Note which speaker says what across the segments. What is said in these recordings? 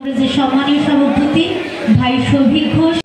Speaker 1: সম্মানীয় সভাপতি ভাই সৌভিক ঘোষ,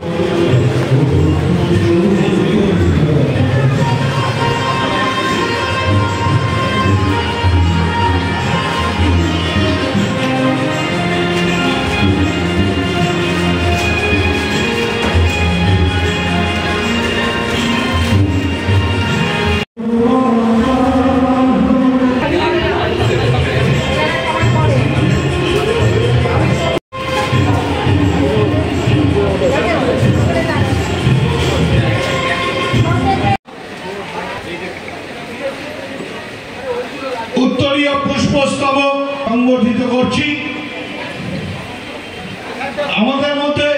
Speaker 2: উত্তরীয় পুষ্পস্তবক সংবর্ধিত করছি। আমাদের মধ্যে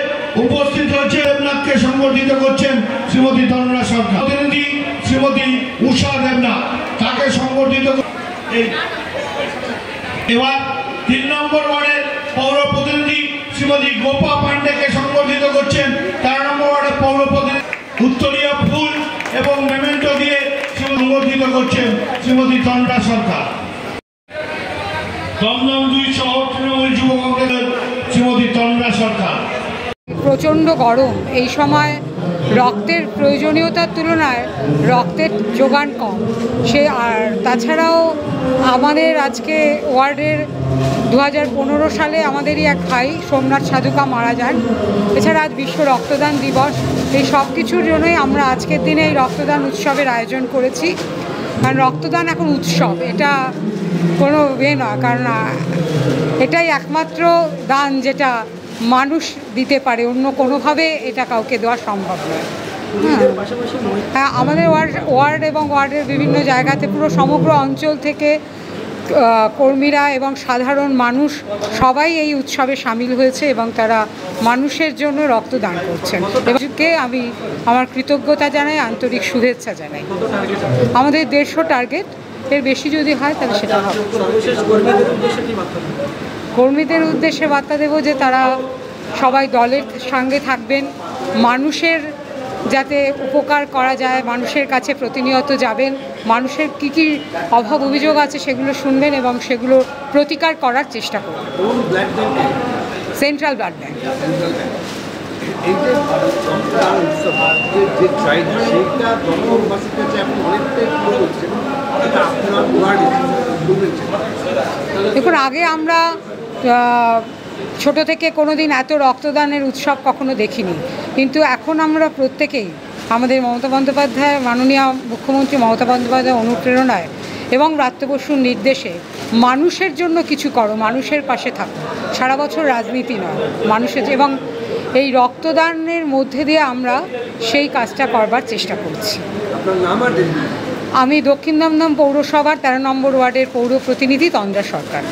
Speaker 2: উপস্থিত হচ্ছে দেবনাথকে সংবর্ধিত করছেন শ্রীমতী তন্দ্রা সরকার, প্রতিনিধি শ্রীমতী উষা দেবনাথ, তাকে সংবর্ধিত। এবার 3 নম্বর ওয়ার্ডের পৌর প্রতিনিধি শ্রীমতী গোপা পান্ডেকে সংবর্ধিত করছেন 4 নম্বর ওয়ার্ডের পৌর প্রতিনিধি। উত্তরীয় ফুল এবং মেমেন্টো দিয়ে সংবর্ধিত করছেন শ্রীমতী তন্দ্রা সরকার। দমদম 2 শহর তৃণমূল যুব কংগ্রেসের শ্রীমতী তন্দ্রা সরকার।
Speaker 3: প্রচণ্ড গরম, এই সময় রক্তের প্রয়োজনীয়তার তুলনায় রক্তের যোগান কম। আর তাছাড়াও আমাদের আজকে ওয়ার্ডের 2015 সালে আমাদেরই এক ভাই সোমনাথ সাধুকা মারা যান। এছাড়া আজ বিশ্ব রক্তদান দিবস, এই সব কিছুর জন্যই আমরা আজকের দিনে এই রক্তদান উৎসবের আয়োজন করেছি। কারণ রক্তদান এখন উৎসব, এটা কোনো নয়, কারণ এটাই একমাত্র দান যেটা মানুষ দিতে পারে, অন্য কোনোভাবে এটা কাউকে দেওয়া সম্ভব নয়। হ্যাঁ, আমাদের ওয়ার্ড এবং ওয়ার্ডের বিভিন্ন জায়গাতে পুরো সমগ্র অঞ্চল থেকে কর্মীরা এবং সাধারণ মানুষ সবাই এই উৎসবে সামিল হয়েছে এবং তারা মানুষের জন্য রক্তদান করছেন। এবারকে আমি আমার কৃতজ্ঞতা জানাই, আন্তরিক শুভেচ্ছা জানাই। আমাদের 150 টার্গেট, এর বেশি যদি হয় তাহলে সেটা হবে। কর্মীদের উদ্দেশ্যে বার্তা দেব যে তারা সবাই দলের সঙ্গে থাকবেন, মানুষের যাতে উপকার করা যায়, মানুষের কাছে প্রতিনিয়ত যাবেন, মানুষের কী কী অভাব অভিযোগ আছে সেগুলো শুনবেন এবং সেগুলো প্রতিকার করার চেষ্টা করবেন। Central blood bank. দেখুন, আগে আমরা ছোট থেকে কোনো দিন এত রক্তদানের উৎসব কখনো দেখিনি, কিন্তু এখন আমরা প্রত্যেকেই আমাদের মমতা বন্দ্যোপাধ্যায়, মাননীয় মুখ্যমন্ত্রী মমতা বন্দ্যোপাধ্যায় অনুপ্রেরণায় এবং ব্রাত্য বসুর নির্দেশে মানুষের জন্য কিছু করো, মানুষের পাশে থাকো, সারা বছর রাজনীতি নয়, মানুষের। এবং এই রক্তদানের মধ্যে দিয়ে আমরা সেই কাজটা করবার চেষ্টা করছি। আমি দক্ষিণ দমদম পৌরসভার 13 নম্বর ওয়ার্ডের পৌর প্রতিনিধি তন্দ্রা সরকার।